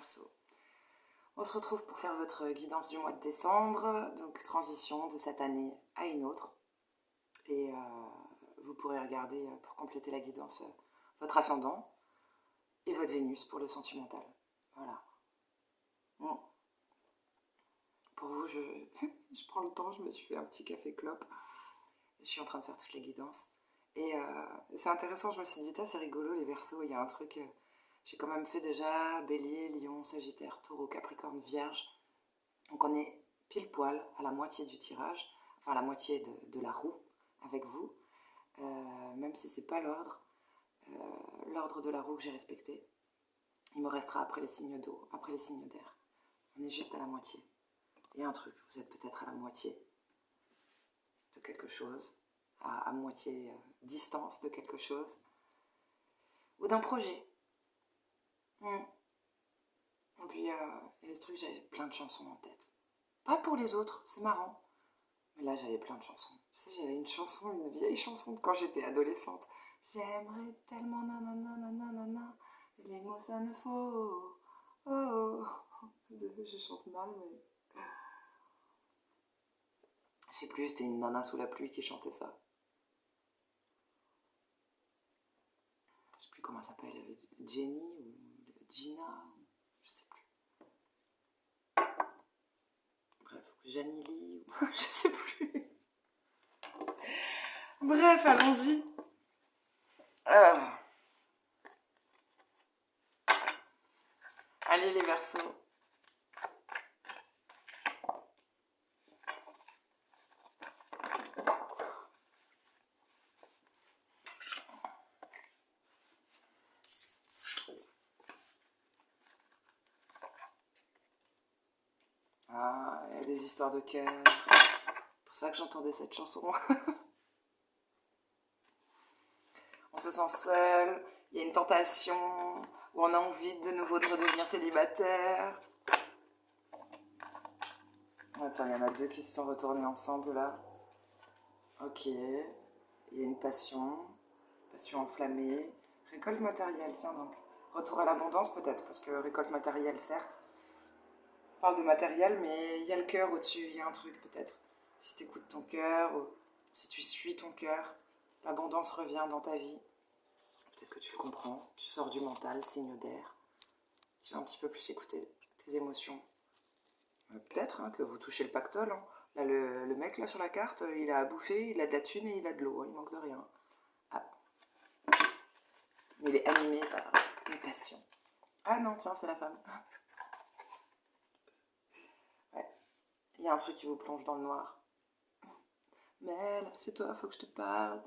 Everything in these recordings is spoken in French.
Verseau. On se retrouve pour faire votre guidance du mois de décembre, donc transition de cette année à une autre. Et vous pourrez regarder pour compléter la guidance votre ascendant et votre Vénus pour le sentimental. Voilà. Bon. Pour vous, je prends le temps, je me suis fait un petit café clope. Je suis en train de faire toutes les guidances. Et c'est intéressant, je me suis dit, c'est rigolo les Verseaux, il y a un truc... j'ai quand même fait déjà Bélier, Lion, Sagittaire, Taureau, Capricorne, Vierge. Donc on est pile poil à la moitié du tirage, enfin à la moitié de la roue avec vous, même si c'est pas l'ordre de la roue que j'ai respecté. Il me restera après les signes d'eau, après les signes d'air. On est juste à la moitié. Il y a un truc, vous êtes peut-être à la moitié de quelque chose, à moitié distance de quelque chose, ou d'un projet. Et puis, il y a ce truc, j'avais plein de chansons en tête. Pas pour les autres, c'est marrant. Mais là, j'avais plein de chansons. Tu sais, j'avais une vieille chanson de quand j'étais adolescente. J'aimerais tellement nanana nanana, les mots ça ne faut. Oh, je chante mal, mais... Je sais plus, c'était une nana sous la pluie qui chantait ça. Je sais plus comment elle s'appelle, Jenny ou Gina, je sais plus. Bref, Janili, je sais plus. Bref, allons-y. Allez les Verseaux. Ah, il y a des histoires de cœur. C'est pour ça que j'entendais cette chanson. On se sent seul, il y a une tentation, où on a envie de nouveau de redevenir célibataire. Attends, il y en a deux qui se sont retournés ensemble là. Ok, il y a une passion enflammée. Récolte matérielle, tiens donc. Retour à l'abondance peut-être, parce que récolte matérielle certes. On parle de matériel, mais il y a le cœur au-dessus, il y a un truc peut-être. Si tu écoutes ton cœur, ou si tu suis ton cœur, l'abondance revient dans ta vie. Peut-être que tu le comprends, tu sors du mental, signe d'air. Tu vas un petit peu plus écouter tes émotions. Peut-être que vous touchez le pactole. Là, le mec là sur la carte, il a à bouffer, il a de la thune et il a de l'eau. Il manque de rien. Ah. Il est animé par une passion. Ah non, tiens, c'est la femme. Ouais. Il y a un truc qui vous plonge dans le noir. Mais là, c'est toi, faut que je te parle.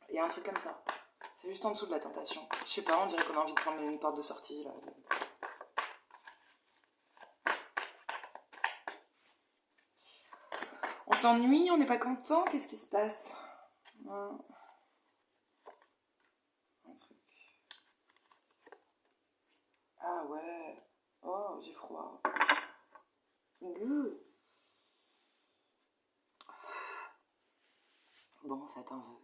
Il y a un truc comme ça. C'est juste en dessous de la tentation. Je sais pas, on dirait qu'on a envie de prendre une porte de sortie là. On s'ennuie, on n'est pas content, qu'est-ce qui se passe? Un truc. Ah ouais. Oh, j'ai froid. Bon, faites un vœu.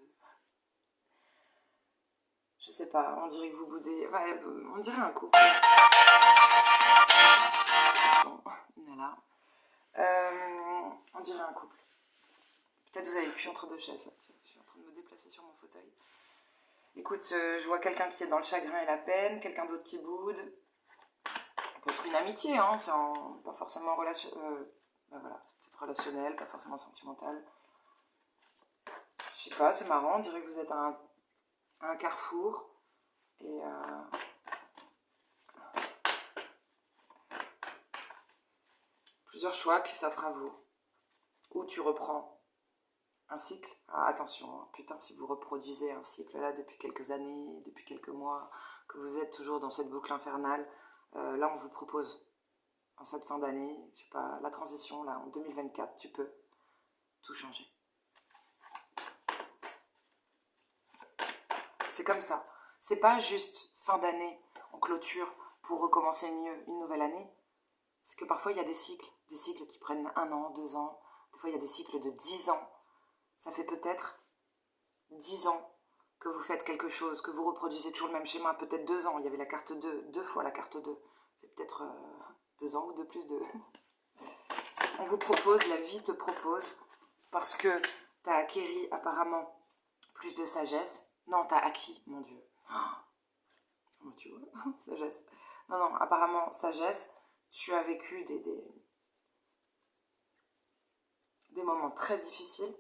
Je sais pas, on dirait que vous boudez. Ouais, on dirait un couple. Attention, Inala. On dirait un couple. Peut-être vous avez pu entre deux chaises là. Je suis en train de me déplacer sur mon fauteuil. Écoute, je vois quelqu'un qui est dans le chagrin et la peine, quelqu'un d'autre qui boude. Peut être une amitié, hein, c'est pas forcément relationnel. Ben voilà, peut-être relationnel, pas forcément sentimental. Je sais pas, c'est marrant, on dirait que vous êtes à un carrefour. Et plusieurs choix qui s'offrent à vous. Ou tu reprends un cycle. Ah, attention, hein, putain, si vous reproduisez un cycle là depuis quelques années, depuis quelques mois, que vous êtes toujours dans cette boucle infernale, là on vous propose, en cette fin d'année, je sais pas, la transition là, en 2024, tu peux tout changer. C'est comme ça. C'est pas juste fin d'année, on clôture pour recommencer mieux une nouvelle année. C'est que parfois il y a des cycles qui prennent 1 an, 2 ans. Des fois il y a des cycles de 10 ans. Ça fait peut-être 10 ans que vous faites quelque chose, que vous reproduisez toujours le même schéma, peut-être 2 ans. Il y avait la carte 2, 2 fois la carte 2. fait peut-être 2 ans ou de plus de... On vous propose, la vie te propose, parce que tu as acquéri apparemment plus de sagesse. Non, tu as acquis, mon Dieu. Oh, tu vois, sagesse. Non, apparemment, sagesse. Tu as vécu des moments très difficiles,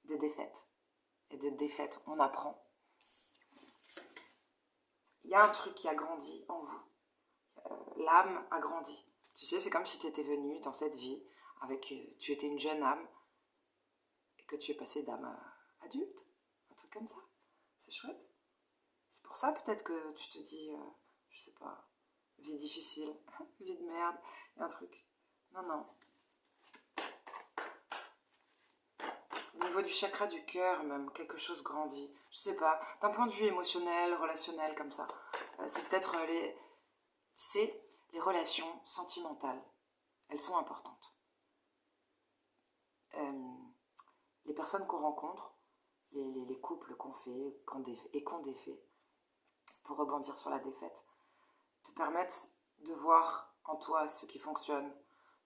des défaites. Et des défaites, on apprend. Il y a un truc qui a grandi en vous. L'âme a grandi. Tu sais, c'est comme si tu étais venu dans cette vie avec... tu étais une jeune âme et que tu es passé d'âme à adulte. Un truc comme ça. C'est chouette. C'est pour ça peut-être que tu te dis, je sais pas, vie difficile, vie de merde, il y a un truc. Non. Au niveau du chakra du cœur, même, quelque chose grandit. Je sais pas, d'un point de vue émotionnel, relationnel, comme ça. C'est peut-être les... Tu sais, les relations sentimentales, elles sont importantes. Les personnes qu'on rencontre, les couples qu'on fait et qu'on défait, pour rebondir sur la défaite, te permettent de voir en toi ce qui fonctionne,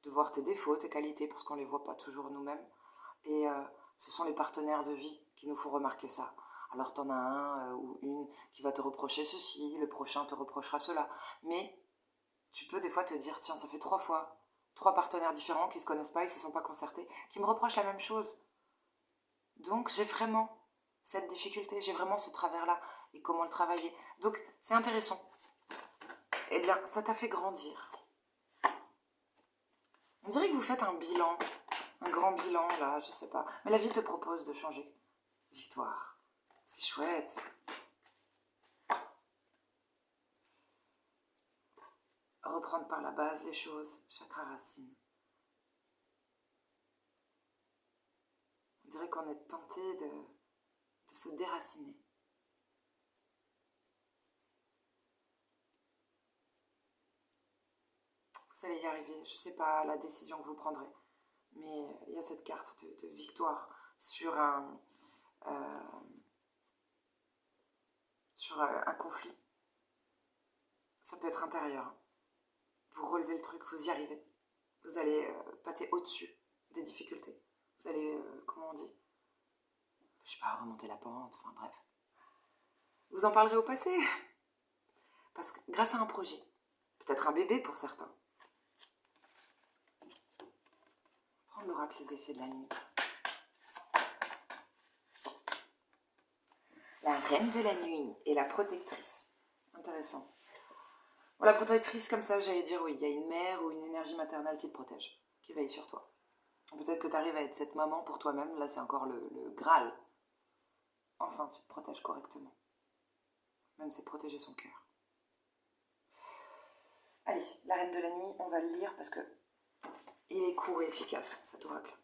de voir tes défauts, tes qualités, parce qu'on ne les voit pas toujours nous-mêmes. Et ce sont les partenaires de vie qui nous font remarquer ça. Alors t'en as un ou une qui va te reprocher ceci, le prochain te reprochera cela. Mais tu peux des fois te dire, tiens, ça fait 3 fois, 3 partenaires différents qui ne se connaissent pas, ils ne se sont pas concertés, qui me reprochent la même chose. Donc j'ai vraiment cette difficulté, j'ai vraiment ce travers-là, et comment le travailler. Donc c'est intéressant. Eh bien, ça t'a fait grandir. On dirait que vous faites un bilan, un grand bilan, là, je sais pas. Mais la vie te propose de changer. Victoire. C'est chouette. Reprendre par la base les choses, chakra racine. On dirait qu'on est tenté de se déraciner. Vous allez y arriver, je sais pas la décision que vous prendrez. Mais il y a cette carte de victoire sur un conflit. Ça peut être intérieur. Vous relevez le truc, vous y arrivez. Vous allez passer au-dessus des difficultés. Vous allez, comment on dit, je sais pas, remonter la pente, enfin bref. Vous en parlerez au passé. Parce que grâce à un projet, peut-être un bébé pour certains. Prendre l'oracle des fées de la nuit. La reine de la nuit et la protectrice. Intéressant. Bon, la protectrice, comme ça, j'allais dire, oui, il y a une mère ou une énergie maternelle qui te protège, qui veille sur toi. Peut-être que tu arrives à être cette maman pour toi-même, là c'est encore le Graal. Enfin, tu te protèges correctement. Même c'est protéger son cœur. Allez, la reine de la nuit, on va le lire parce que il est court et efficace, cet oracle.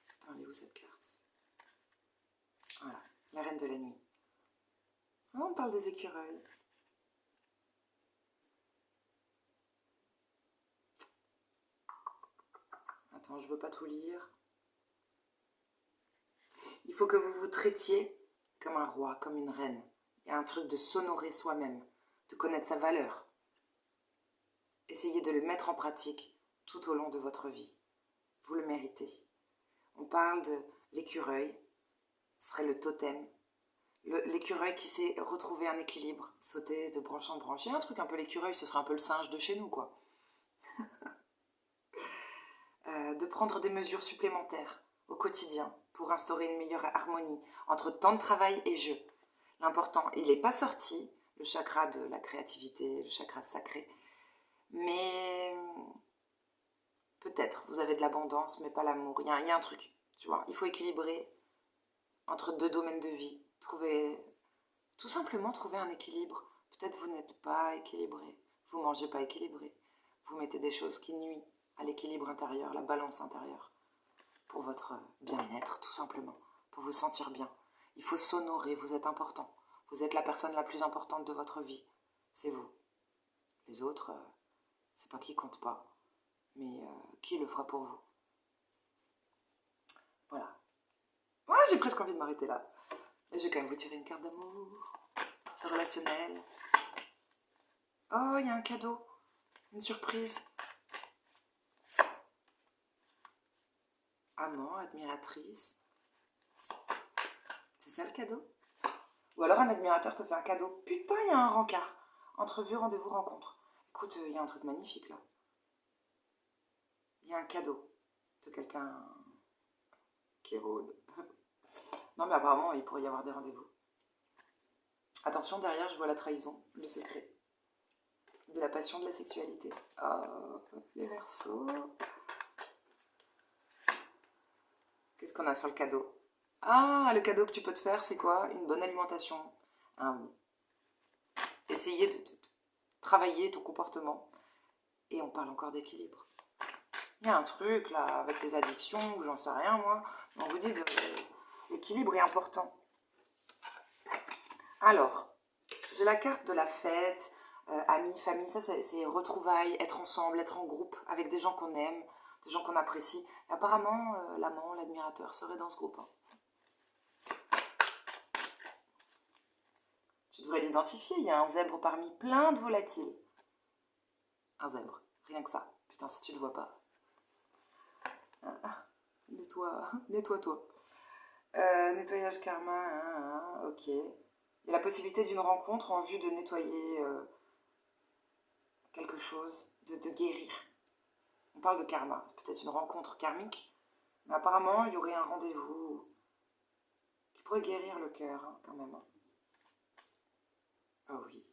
Attends, elle est où cette carte? Voilà, la reine de la nuit. Oh, on parle des écureuils. Attends, je veux pas tout lire. Il faut que vous vous traitiez comme un roi, comme une reine. Il y a un truc de s'honorer soi-même, de connaître sa valeur. Essayez de le mettre en pratique tout au long de votre vie. Vous le méritez. On parle de l'écureuil, ce serait le totem. L'écureuil qui sait retrouver un équilibre, sauter de branche en branche. Il y a un truc un peu l'écureuil, ce serait un peu le singe de chez nous, quoi. De prendre des mesures supplémentaires au quotidien pour instaurer une meilleure harmonie entre temps de travail et jeu. L'important, il n'est pas sorti, le chakra de la créativité, le chakra sacré, mais peut-être vous avez de l'abondance, mais pas l'amour. Il y a un truc, tu vois. Il faut équilibrer entre 2 domaines de vie. Tout simplement trouver un équilibre. Peut-être vous n'êtes pas équilibré, vous mangez pas équilibré, vous mettez des choses qui nuisent à l'équilibre intérieur, la balance intérieure, pour votre bien-être, tout simplement, pour vous sentir bien. Il faut s'honorer, vous êtes important. Vous êtes la personne la plus importante de votre vie. C'est vous. Les autres, c'est pas qui compte pas, mais qui le fera pour vous. Voilà. Ouais, j'ai presque envie de m'arrêter là. Mais je vais quand même vous tirer une carte d'amour, de relationnel. Oh, il y a un cadeau. Une surprise. Amant, admiratrice. C'est ça le cadeau? Ou alors un admirateur te fait un cadeau. Putain, il y a un rencard. Entrevue, rendez-vous, rencontre. Écoute, il y a un truc magnifique là. Il y a un cadeau de quelqu'un qui rôde. Non mais apparemment, il pourrait y avoir des rendez-vous. Attention, derrière, je vois la trahison, le secret. De la passion, de la sexualité. Oh, les Verseaux. Qu'est-ce qu'on a sur le cadeau? Ah, le cadeau que tu peux te faire, c'est quoi? Une bonne alimentation. Un... Essayer de travailler ton comportement. Et on parle encore d'équilibre. Il y a un truc là, avec les addictions, ou j'en sais rien moi. On vous dit que l'équilibre est important. Alors, j'ai la carte de la fête, amis, famille, ça c'est retrouvailles, être ensemble, être en groupe avec des gens qu'on aime, des gens qu'on apprécie. Et apparemment, l'amant, l'admirateur serait dans ce groupe. Hein. Tu devrais l'identifier, il y a un zèbre parmi plein de volatiles. Un zèbre, rien que ça. Putain, si tu le vois pas. Nettoie-toi. Nettoyage karma, ok. Il y a la possibilité d'une rencontre en vue de nettoyer quelque chose, de guérir. On parle de karma, peut-être une rencontre karmique, mais apparemment il y aurait un rendez-vous qui pourrait guérir le cœur, hein, quand même. Oh oui.